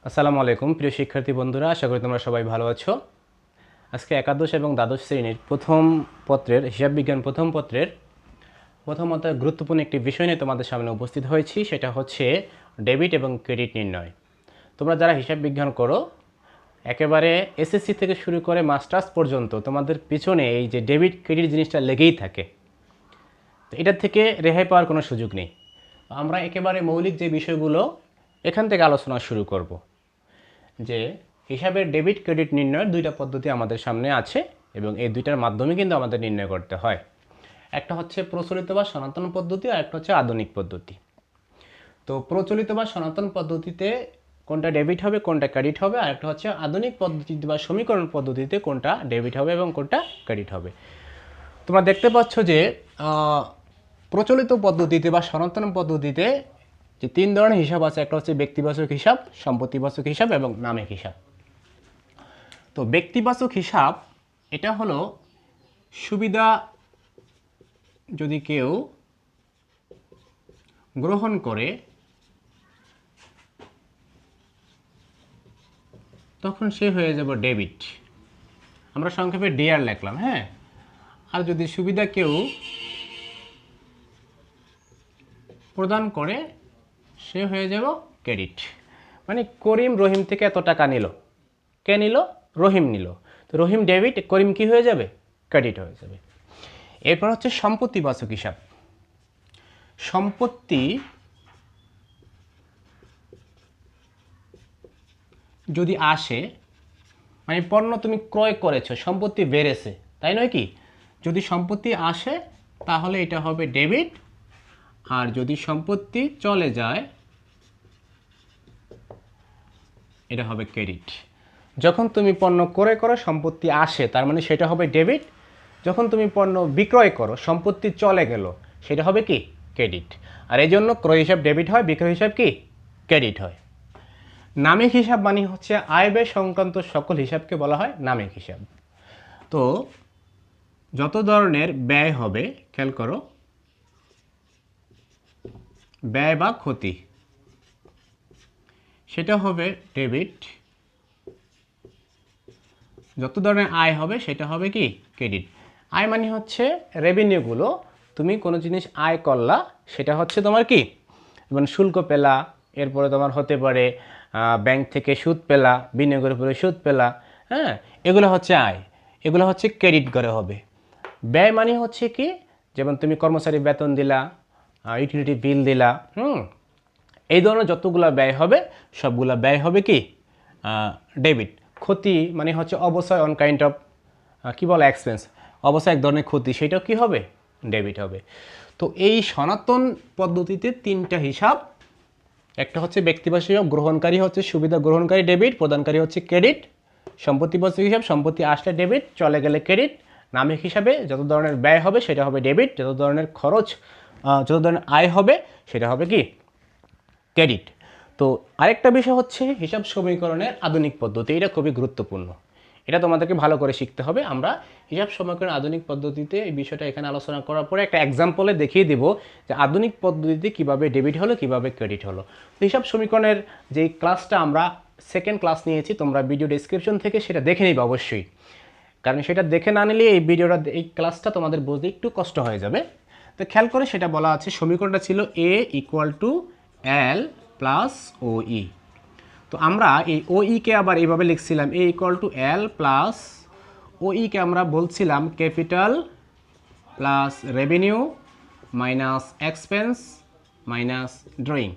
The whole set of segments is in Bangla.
আসসালামু আলাইকুম প্রিয় শিক্ষার্থী বন্ধুরা, আশা করি তোমরা সবাই ভালো আছো। আজকে একাদশ এবং দ্বাদশ শ্রেণীর প্রথম পত্রের হিসাব বিজ্ঞান প্রথম পত্রের প্রথমত গুরুত্বপূর্ণ একটি বিষয় নিয়ে তোমাদের সামনে উপস্থিত হয়েছি, সেটা হচ্ছে ডেবিট এবং ক্রেডিট নির্ণয়। তোমরা যারা হিসাব বিজ্ঞান করো, একেবারে এসএসসি থেকে শুরু করে মাস্টার্স পর্যন্ত তোমাদের পিছনে এই যে ডেবিট ক্রেডিট জিনিসটা লেগেই থাকে, তো এটার থেকে রেহাই পাওয়ার কোনো সুযোগ নেই। আমরা একেবারে মৌলিক যে বিষয়গুলো এখান থেকে আলোচনা শুরু করব। যে হিসাবের ডেবিট ক্রেডিট নির্ণয়ের দুইটা পদ্ধতি আমাদের সামনে আছে এবং এই দুইটার মাধ্যমে কিন্তু আমাদের নির্ণয় করতে হয়। একটা হচ্ছে প্রচলিত বা সনাতন পদ্ধতি আর একটা হচ্ছে আধুনিক পদ্ধতি। তো প্রচলিত বা সনাতন পদ্ধতিতে কোনটা ডেবিট হবে কোনটা ক্রেডিট হবে, আর একটা হচ্ছে আধুনিক পদ্ধতিতে বা সমীকরণ পদ্ধতিতে কোনটা ডেবিট হবে এবং কোনটা ক্রেডিট হবে। তোমরা দেখতে পাচ্ছ যে প্রচলিত পদ্ধতিতে বা সনাতন পদ্ধতিতে যে তিন ধরনের হিসাব আছে, একটা হচ্ছে ব্যক্তিবাচক হিসাব, সম্পত্তিবাচক হিসাব এবং নামিক হিসাব। তো ব্যক্তিবাচক হিসাব এটা হলো সুবিধা যদি কেউ গ্রহণ করে তখন সে হয়ে যাব ডেবিট, আমরা সংক্ষেপে ডিআর লিখলাম। হ্যাঁ, আর যদি সুবিধা কেউ প্রদান করে সে হয়ে যাব ক্রেডিট। মানে করিম রহিম থেকে এত টাকা নিল, কে নিল? রহিম নিল। তো রহিম ডেবিট, করিম কি হয়ে যাবে? ক্রেডিট হয়ে যাবে। এরপর হচ্ছে সম্পত্তিবাচক হিসাব। সম্পত্তি যদি আসে, মানে পণ্য তুমি ক্রয় করেছো, সম্পত্তি বেড়েছে, তাই নয় কি? যদি সম্পত্তি আসে তাহলে এটা হবে ডেবিট, আর যদি সম্পত্তি চলে যায় এটা হবে ক্রেডিট। যখন তুমি পণ্য ক্রয় করো সম্পত্তি আসে, তার মানে সেটা হবে ডেবিট। যখন তুমি পণ্য বিক্রয় করো সম্পত্তি চলে গেল, সেটা হবে কি? ক্রেডিট। আর এই জন্য ক্রয় হিসাব ডেবিট হয়, বিক্রয় হিসাব কি? ক্রেডিট হয়। নামিক হিসাব মানে হচ্ছে আয় ব্যয় সংক্রান্ত সকল হিসাবকে বলা হয় নামিক হিসাব। তো যত ধরনের ব্যয় হবে, খেয়াল করো, ব্যয় বা ক্ষতি, সেটা হবে ডেবিট। যত ধরনের আয় হবে সেটা হবে কি? ক্রেডিট। আয় মানে হচ্ছে রেভিনিউগুলো, তুমি কোনো জিনিস আয় করলা, সেটা হচ্ছে তোমার কি? যেমন শুল্ক পেলা, এরপরে তোমার হতে পারে ব্যাংক থেকে সুদ পেলা, বিনিয়োগের উপরে সুদ পেলা। হ্যাঁ, এগুলো হচ্ছে আয়, এগুলো হচ্ছে ক্রেডিট করে হবে। ব্যয় মানে হচ্ছে কি? যেমন তুমি কর্মচারী বেতন দিলা, ইউটিলিটি বিল দিলা, এই ধরনের যতগুলো ব্যয় হবে সবগুলো ব্যয় হবে কি? ডেবিট। ক্ষতি মানে হচ্ছে অবশ্যই অন কাইন্ড অফ কী বলে এক্সপেন্স, অবশ্যই এক ধরনের ক্ষতি, সেটাও কি হবে? ডেবিট হবে। তো এই সনাতন পদ্ধতিতে তিনটা হিসাব, একটা হচ্ছে ব্যক্তিবাচক হিসাব, গ্রহণকারী হচ্ছে সুবিধা গ্রহণকারী ডেবিট, প্রদানকারী হচ্ছে ক্রেডিট। সম্পত্তিবাচক হিসাব, সম্পত্তি আসলে ডেবিট, চলে গেলে ক্রেডিট। নামিক হিসাবে যত ধরনের ব্যয় হবে সেটা হবে ডেবিট, যত ধরনের খরচ, যত ধরনের আয় হবে সেটা হবে কি? ক্রেডিট। তো আরেকটা বিষয় হচ্ছে হিসাব সমীকরণের আধুনিক পদ্ধতি, এটা খুবই গুরুত্বপূর্ণ, এটা তোমাদেরকে ভালো করে শিখতে হবে। আমরা হিসাব সমীকরণের আধুনিক পদ্ধতিতে এই বিষয়টা এখানে আলোচনা করার পরে একটা এক্সাম্পলে দেখিয়ে দেব যে আধুনিক পদ্ধতিতে কিভাবে ডেবিট হলো কিভাবে ক্রেডিট হলো। তো হিসাব সমীকরণের যে ক্লাসটা আমরা সেকেন্ড ক্লাস নিয়েছি, তোমরা ভিডিও ডেসক্রিপশন থেকে সেটা দেখে নিবে অবশ্যই, কারণ সেটা দেখে না নিলে এই ভিডিওটা এই ক্লাসটা তোমাদের বুঝতে একটু কষ্ট হয়ে যাবে। তো খেয়াল করে সেটা বলা আছে, সমীকরণটা ছিল এ ইকুয়াল টু এল প্লাস ও ই। তো আমরা এই ও ইকে আবার এইভাবে লিখছিলাম, এ ইকুয়াল টু এল প্লাস ও ইকে আমরা বলছিলাম capital plus revenue minus expense minus drawing.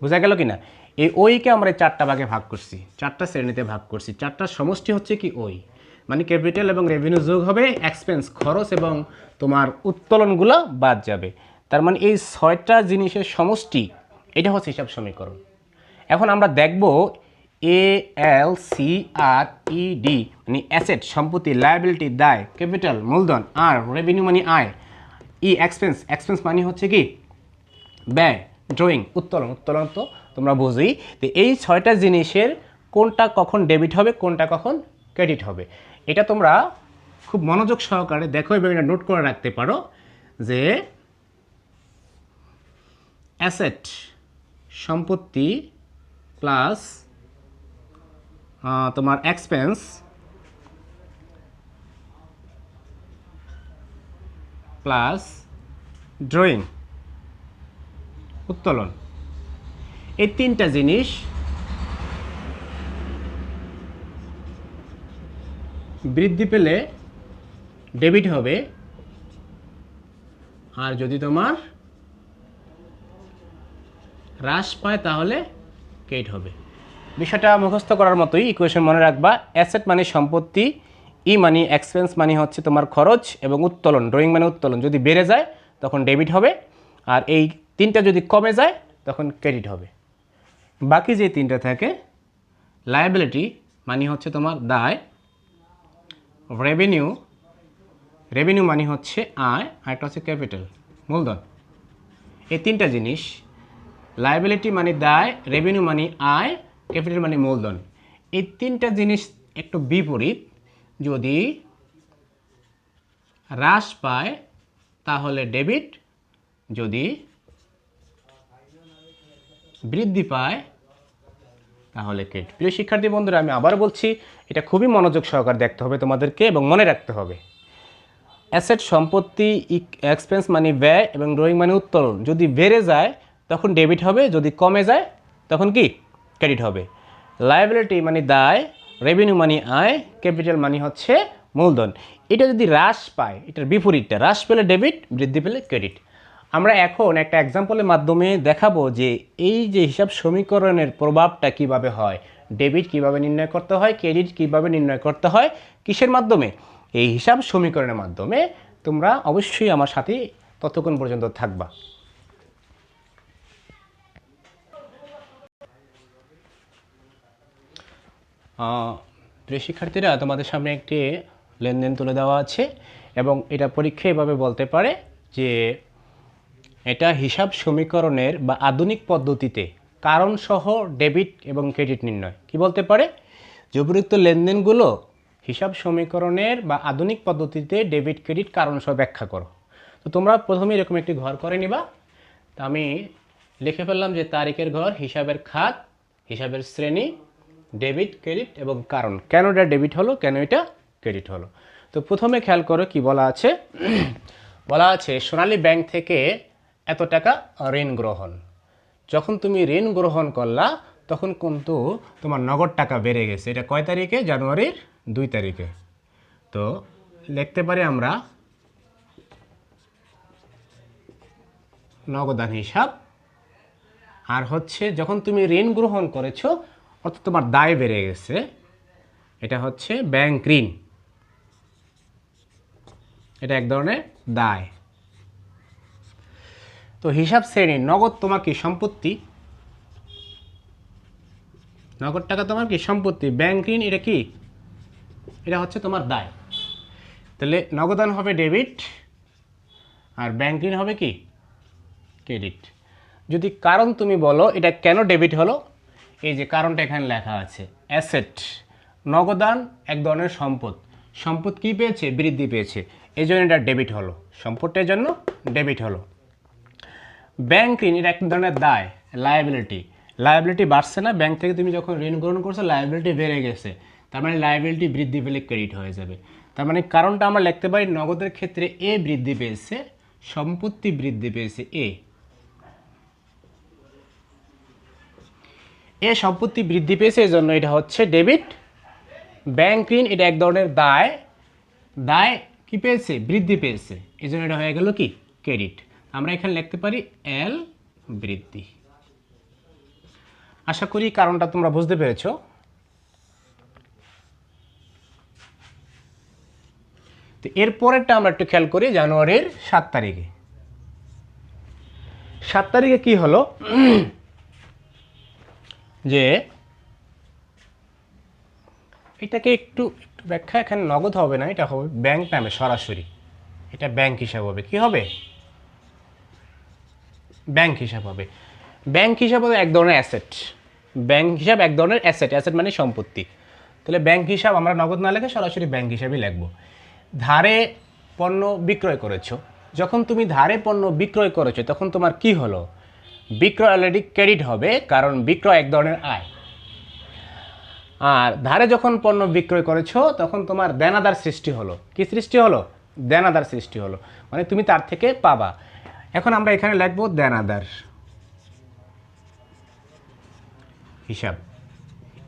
বোঝা গেল কি না? এই ওইকে আমরা চারটা ভাগে ভাগ করছি, চারটা শ্রেণীতে ভাগ করছি। চারটার সমষ্টি হচ্ছে কি? ওই মানে ক্যাপিটাল এবং রেভিনিউ যোগ হবে, এক্সপেন্স খরচ এবং তোমার উত্তোলনগুলো বাদ যাবে। তার মানে এই ছয়টা জিনিসের সমষ্টি, এটা হচ্ছে হিসাব সমীকরণ। এখন আমরা দেখব এ এল সি আর ই ডি মানে অ্যাসেট সম্পত্তি, লায়াবিলিটি দায়, ক্যাপিটাল মূলধন, আর রেভিনিউ মানে আয়, ই এক্সপেন্স, এক্সপেন্স মানে হচ্ছে কি? ব্যয়, ড্রয়িং উত্তোলন, উত্তোলন তো তোমরা বুঝি। তো এই ছয়টা জিনিসের কোনটা কখন ডেবিট হবে কোনটা কখন ক্রেডিট হবে, এটা তোমরা খুব মনোযোগ সহকারে দেখো এবং এটা নোট করে রাখতে পারো যে অ্যাসেট সম্পত্তি প্লাস তোমার এক্সপেন্স প্লাস ড্রয়িং উত্তোলন, এই তিনটা জিনিস বৃদ্ধি পেলে ডেবিট হবে, আর যদি তোমার হ্রাস পায় তাহলে ক্রেডিট হবে। বিষয়টা মুখস্থ করার মতোই, ইকুয়েশন মনে রাখবা। অ্যাসেট মানে সম্পত্তি, ই মানে এক্সপেন্স মানে হচ্ছে তোমার খরচ, এবং উত্তোলন ড্রয়িং মানে উত্তোলন যদি বেড়ে যায় তখন ডেবিট হবে, আর এই তিনটা যদি কমে যায় তখন ক্রেডিট হবে। বাকি যে তিনটা থাকে, লায়াবিলিটি মানে হচ্ছে তোমার দায়, রেভিনিউ মানে হচ্ছে আয়, আর একটা হচ্ছে ক্যাপিটাল মূলধন। এই তিনটা জিনিস, লায়াবিলিটি মানে দায়, রেভিনিউ মানে আয়, ক্যাপিটাল মানে মূলধন, এই তিনটা জিনিস একটু বিপরীত। যদি হ্রাস পায় তাহলে ডেবিট, যদি বৃদ্ধি পায় তাহলে ক্রেডিট। প্রিয় শিক্ষার্থী বন্ধুরা, আমি আবার বলছি, এটা খুবই মনোযোগ সহকারে দেখতে হবে তোমাদেরকে এবং মনে রাখতে হবে। অ্যাসেট সম্পত্তি, এক্সপেন্স মানে ব্যয়, এবং ড্রয়িং মানে উত্তোলন যদি বেড়ে যায় তখন ডেবিট হবে, যদি কমে যায় তখন কি ক্রেডিট হবে। লায়াবিলিটি মানে দায়, রেভিনিউ মানে আয়, ক্যাপিটাল মানে হচ্ছে মূলধন। এটা যদি হ্রাস পায়, এটার বিপরীতটা, হ্রাস পেলে ডেবিট, বৃদ্ধি পেলে ক্রেডিট। আমরা এখন একটা এক্সাম্পলের মাধ্যমে দেখাবো যে এই যে হিসাব সমীকরণের প্রভাবটা কিভাবে হয়, ডেবিট কিভাবে নির্ণয় করতে হয়, ক্রেডিট কিভাবে নির্ণয় করতে হয়, কিসের মাধ্যমে, এই হিসাব সমীকরণের মাধ্যমে। তোমরা অবশ্যই আমার সাথে ততক্ষণ পর্যন্ত থাকবা। প্রিয় শিক্ষার্থীরা, তোমাদের সামনে একটি লেনদেন তুলে দেওয়া আছে, এবং এটা পরীক্ষায় এভাবে বলতে পারে যে এটা হিসাব সমীকরণের বা আধুনিক পদ্ধতিতে কারণসহ ডেবিট এবং ক্রেডিট নির্ণয়। কি বলতে পারে যে উপযুক্ত লেনদেনগুলো হিসাব সমীকরণের বা আধুনিক পদ্ধতিতে ডেবিট ক্রেডিট কারণসহ ব্যাখ্যা করো। তো তোমরা প্রথমে এরকম একটি ঘর করে নিবা। তা আমি লিখে ফেললাম যে তারিখের ঘর, হিসাবের খাত, হিসাবের শ্রেণী, ডেবিট ক্রেডিট এবং কারণ, কেন এটা ডেবিট হলো, কেন এটা ক্রেডিট হলো। তো প্রথমে খেয়াল করো কি বলা আছে। বলা আছে সোনালী ব্যাংক থেকে এত টাকা ঋণ গ্রহণ। যখন তুমি ঋণ গ্রহণ করলা তখন কিন্তু তোমার নগদ টাকা বেড়ে গেছে। এটা কয় তারিখে? জানুয়ারির 2 তারিখে। তো লিখতে পারি আমরা নগদান হিসাব। আর হচ্ছে যখন তুমি ঋণ গ্রহণ করেছো অর্থাৎ তোমার দায় বেড়ে গেছে, এটা হচ্ছে ব্যাংক ঋণ, এটা এক ধরনের দায়। তো হিসাব শ্রেণী, নগদ তোমার কি সম্পত্তি, নগদ টাকা তোমার কি সম্পত্তি, ব্যাংক ঋণ এটা কি, এটা হচ্ছে তোমার দায়। তাহলে নগদান হবে ডেবিট আর ব্যাংক ঋণ হবে কি ক্রেডিট। যদি কারণ তুমি বলো এটা কেন ডেবিট হলো, এই যে কারণটা এখানে লেখা আছে। অ্যাসেট, নগদান এক ধরনের সম্পদ, সম্পদ কি পেয়েছে? বৃদ্ধি পেয়েছে, এই জন্য এটা ডেবিট হলো, সম্পদটার জন্য ডেবিট হলো। ব্যাংক ঋণ এটা এক ধরনের দায়, লায়াবিলিটি, লায়াবিলিটি বাড়ছে না, ব্যাংক থেকে তুমি যখন ঋণ গ্রহণ করছো লায়াবিলিটি বেড়ে গেছে, তার মানে লায়াবিলিটি বৃদ্ধি পেলে ক্রেডিট হয়ে যাবে। তার মানে কারণটা আমরা লিখতে পারি নগদের ক্ষেত্রে এ বৃদ্ধি পেয়েছে, সম্পত্তি বৃদ্ধি পেয়েছে এ সম্পত্তি বৃদ্ধি পেয়েছে, এই জন্য এটা হচ্ছে ডেবিট। ব্যাংক ঋণ এটা এক ধরনের দায়, দায় কি পেয়েছে? বৃদ্ধি পেয়েছে, এই জন্য এটা হয়ে গেল কি ক্রেডিট। আমরা এখানে লিখতে পারি এল বৃদ্ধি। আশা করি কারণটা তোমরা বুঝতে পেরেছো। তো এরপরেরটা আমরা একটু খেয়াল করি, জানুয়ারির 7 তারিখে। 7 তারিখে কি হলো যে এটাকে একটু ব্যাখ্যা, এখানে নগদ হবে না, এটা হবে ব্যাংক নামে সরাসরি, এটা ব্যাংক হিসাব হবে। কি হবে? ব্যাংক হিসাব হবে। ব্যাংক হিসাব হবে এক ধরনের অ্যাসেট, ব্যাংক হিসাব এক ধরনের অ্যাসেট, অ্যাসেট মানে সম্পত্তি। তাহলে ব্যাংক হিসাব আমরা নগদ না লিখে সরাসরি ব্যাংক হিসাবই লিখবো। ধারে পণ্য বিক্রয় করেছো, যখন তুমি ধারে পণ্য বিক্রয় করেছো তখন তোমার কি হলো? বিক্রয় অলরেডি ক্রেডিট হবে, কারণ বিক্রয় এক ধরনের আয়। আর ধারে যখন পণ্য বিক্রয় করেছো তখন তোমার দেনাদার সৃষ্টি হলো। কি সৃষ্টি হলো? দেনাদার সৃষ্টি হলো, মানে তুমি তার থেকে পাবা। এখন আমরা এখানে লিখবো দেনাদার হিসাব।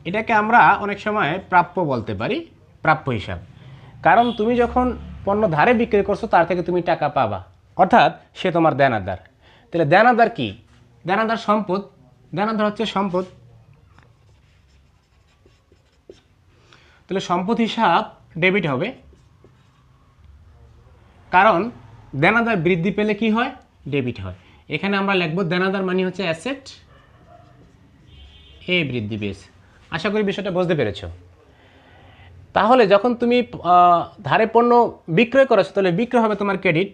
এটাকে আমরা অনেক সময় প্রাপ্য বলতে পারি, প্রাপ্য হিসাব। কারণ তুমি যখন পণ্য ধারে বিক্রি করছো তার থেকে তুমি টাকা পাবা, অর্থাৎ সে তোমার দেনাদার। তাহলে দেনাদার কি? দেনাদার সম্পদ। দেনাদার হচ্ছে সম্পদ। তাহলে সম্পদ হিসাব ডেবিট হবে, কারণ দেনাদার বৃদ্ধি পেলে কি হয়? ডেবিট হয়। এখানে আমরা লিখব দেনাদার মানে হচ্ছে অ্যাসেট, এ বৃদ্ধি পেয়েছে। আশা করি বিষয়টা বুঝতে পেরেছো। তাহলে যখন তুমি ধারে পণ্য বিক্রয় করেছো তাহলে বিক্রয় হবে তোমার ক্রেডিট।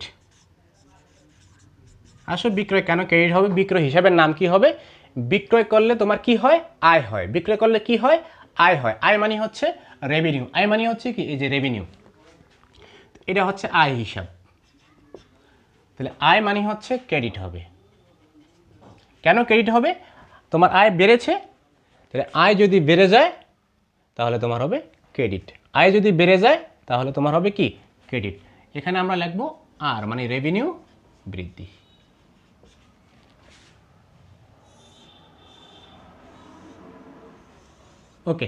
আসলে বিক্রয় কেন ক্রেডিট হবে? বিক্রয় হিসাবের নাম কি হবে? বিক্রয় করলে তোমার কি হয়? আয় হয়। বিক্রয় করলে কি হয়? আয় হয়। আয় মানে হচ্ছে রেভিনিউ। আয় মানে হচ্ছে কি? এই যে রেভিনিউ, এটা হচ্ছে আয় হিসাব। তাহলে আয় মানে হচ্ছে ক্রেডিট হবে। কেন ক্রেডিট হবে? তোমার আয় বেড়েছে, তাহলে আয় যদি বেড়ে যায় তাহলে তোমার হবে ক্রেডিট। আয় যদি বেড়ে যায় তাহলে তোমার হবে কি? ক্রেডিট। এখানে আমরা লিখব আর, মানে রেভিনিউ বৃদ্ধি। ওকে,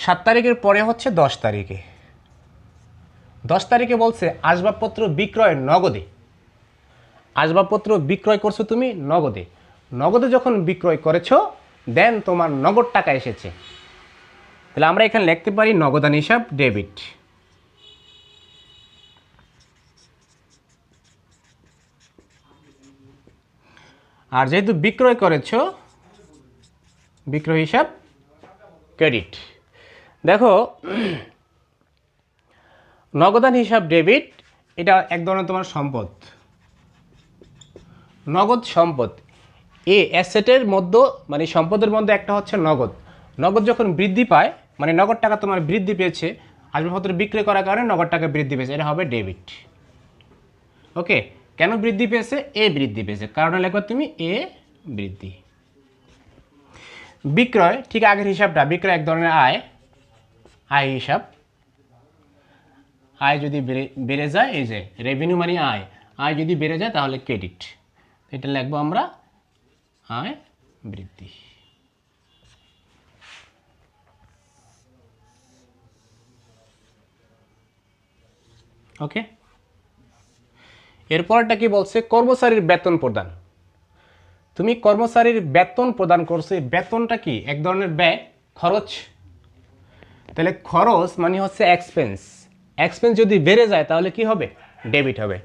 7 তারিখের পরে হচ্ছে 10 তারিখে। 10 তারিখে বলছে আসবাবপত্র বিক্রয় নগদে। আসবাবপত্র বিক্রয় করছো তুমি নগদে। নগদে যখন বিক্রয় করেছো দেন তোমার নগদ টাকা এসেছে, তাহলে আমরা এখানে লিখতে পারি নগদান হিসাব ডেবিট। আর যেহেতু বিক্রয় করেছো, বিক্রয় হিসাব ক্রেডিট। দেখো, নগদান হিসাব ডেবিট, এটা এক ধরনের তোমার সম্পদ, নগদ সম্পদ। এ অ্যাসেটের মধ্যে, মানে সম্পদের মধ্যে একটা হচ্ছে নগদ। নগদ যখন বৃদ্ধি পায়, মানে নগদ টাকা তোমার বৃদ্ধি পেয়েছে, আসবাবপত্র বিক্রি করার কারণে নগদ টাকা বৃদ্ধি পেয়েছে, এটা হবে ডেবিট। ওকে, কেন বৃদ্ধি পেয়েছে? এ বৃদ্ধি পেয়েছে, কারণে লিখবে তুমি এ বৃদ্ধি। বিক্রয় ঠিক আগের হিসাবটা, বিক্রয় এক ধরনের আয়, আয় হিসাব। আয় যদি বেড়ে যায়, এই যে রেভিনিউ মানে আয়, আয় যদি বেড়ে যায় তাহলে ক্রেডিট। এটা লিখবো আমরা আয় বৃদ্ধি। ওকে, এরপরটা কি বলছে? কর্মচারীর বেতন প্রদান। তুমি কর্মচারীর বেতন প্রদান করছো, এই বেতনটা কি? এক ধরনের ব্যয়, খরচ। তাহলে খরচ মানে হচ্ছে এক্সপেন্স। এক্সপেন্স যদি বেড়ে যায় তাহলে কি হবে? ডেবিট হবে।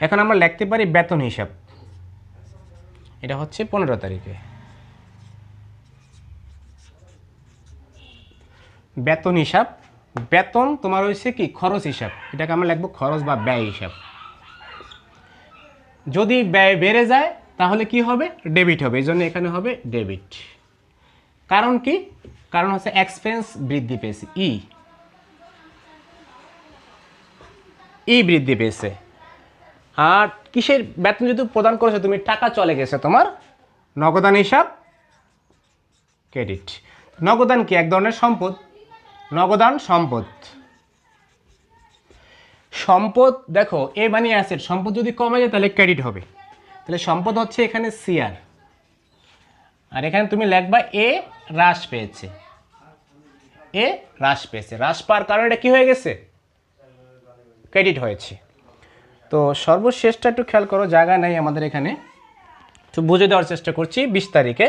এখন আমরা লিখতে পারি বেতন হিসাব। এটা হচ্ছে 15 তারিখে। বেতন হিসাব, বেতন তোমার হয়েছে কি? খরচ হিসাব। এটাকে আমরা লিখবো খরচ বা ব্যয় হিসাব। যদি ব্যয় বেড়ে যায় তাহলে কি হবে? ডেবিট হবে। এই জন্য এখানে হবে ডেবিট। কারণ কি? কারণ হচ্ছে এক্সপেন্স বৃদ্ধি পেয়েছে, ই বৃদ্ধি পেয়েছে। আর কিসের বেতন যদি প্রদান করেছো তুমি? টাকা চলে গেছে তোমার, নগদান হিসাব ক্রেডিট। নগদান কি? এক ধরনের সম্পদ, নগদান সম্পদ। সম্পদ দেখো, এ মানে অ্যাসেট, সম্পদ যদি কমে যায় তাহলে ক্রেডিট হবে। তাহলে সম্পদ হচ্ছে এখানে সিআর, আর এখানে তুমি লিখবা এ হ্রাস পেয়েছে, এ হ্রাস পেয়েছে। হ্রাস পাওয়ার কারণে এটা কি হয়ে গেছে? ক্রেডিট হয়েছে। তো সর্বশেষটা একটু খেয়াল করো, জায়গা নাই আমাদের এখানে, তো বুঝে দেওয়ার চেষ্টা করছি। 20 তারিখে,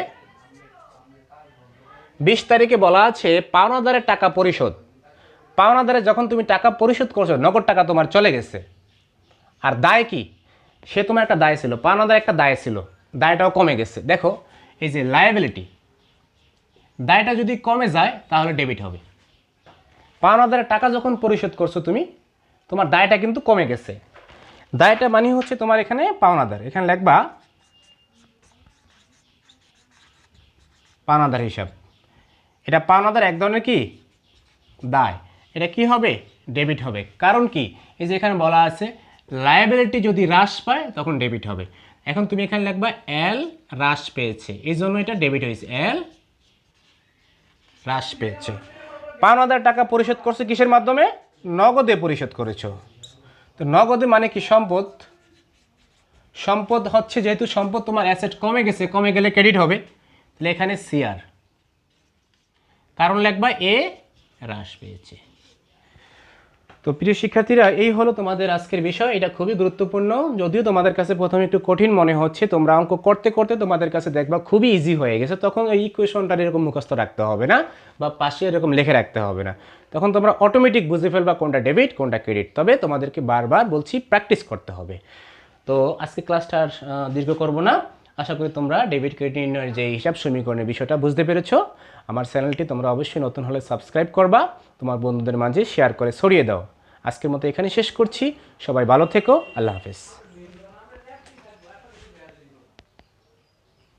20 তারিখে বলা আছে পাওনাদারের টাকা পরিশোধ। পাওনাদারে যখন তুমি টাকা পরিশোধ করছো, নগদ টাকা তোমার চলে গেছে। আর দায় কি? সে তোমার একটা দায় ছিল, পাওনাদার একটা দায় ছিল, দায়টাও কমে গেছে। দেখো এই যে লায়াবিলিটি, দায়টা যদি কমে যায় তাহলে ডেবিট হবে। পাওনাদারের টাকা যখন পরিশোধ করছো তুমি, তোমার দায়টা কিন্তু কমে গেছে। দায়টা মানে হচ্ছে তোমার এখানে পাওনাদার। এখানে লিখবা পাওনাদার হিসাব। এটা পাওনাদার এক ধরনের কি? দায়। এটা কি হবে? ডেবিট হবে। কারণ কি? এই যে এখানে বলা আছে লায়াবিলিটি যদি হ্রাস পায় তখন ডেবিট হবে। এখন তুমি এখানে লিখবা এল হ্রাস পেয়েছে, এই জন্য এটা ডেবিট হয়েছে। এল হ্রাস পেয়েছে। ৫,০০০ টাকা পরিশোধ করছে কিসের মাধ্যমে? নগদে পরিশোধ করেছো। তো নগদে মানে কি? সম্পদ। সম্পদ হচ্ছে, যেহেতু সম্পদ তোমার অ্যাসেট কমে গেছে, কমে গেলে ক্রেডিট হবে, তাহলে এখানে সিআর, কারণ লিখবা এ হ্রাস পেয়েছে। তো প্রিয় শিক্ষার্থীরা, এই হলো তোমাদের আজকের বিষয়। এটা খুবই গুরুত্বপূর্ণ, যদিও তোমাদের কাছে প্রথমে একটু কঠিন মনে হচ্ছে, তোমরা অঙ্ক করতে করতে তোমাদের কাছে দেখবা খুবই ইজি হয়ে গেছে, তখন এই ইকুয়েশনটা এরকম মুখস্থ রাখতে হবে না বা পাশে এরকম লিখে রাখতে হবে না, তখন তোমরা অটোমেটিক বুঝে ফেলবা কোনটা ডেবিট কোনটা ক্রেডিট। তবে তোমাদেরকে বারবার বলছি প্র্যাকটিস করতে হবে। তো আজকে ক্লাসটা আর দীর্ঘ করব না, আশা করি তোমরা ডেবিট ক্রেডিট নির্ণয়ের যে হিসাব সমীকরণের বিষয়টা বুঝতে পেরেছো। আমার চ্যানেলটি তোমরা অবশ্যই নতুন হলে সাবস্ক্রাইব করবা, তোমার বন্ধুদের মাঝে শেয়ার করে ছড়িয়ে দাও। আজকের মতো এখানে শেষ করছি, সবাই ভালো থেকো, আল্লাহ হাফেজ।